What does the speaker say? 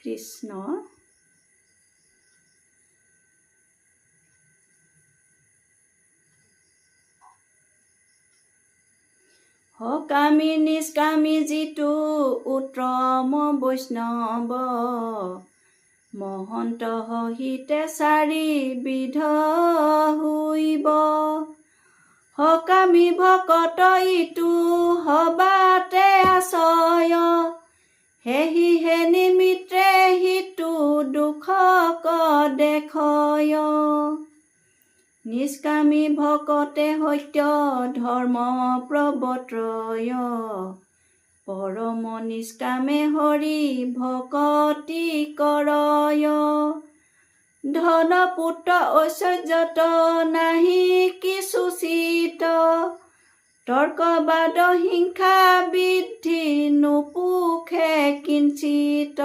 কৃষ্ণ সকামী নিষ্কামী যিটো উত্তম বৈষ্ণৱ মহন্ত সহিতে চাৰিবিধ হৈব সকামী ভকত ইটো সবাতে আশ্ৰয় সেহিহে নিমিত্তে সিটো দুখক দেখয় নিষ্কামী ভকতে সত্য ধৰ্ম প্ৰৱৰ্তয় পৰম নিষ্কামে হৰি ভকতি কৰয় ধন পুত্ৰ ঐশ্বৰ্যত নাহি কিছু চিত তৰ্কবাদ হিংসা বৃদ্ধি নোপোখে কিঞ্চিত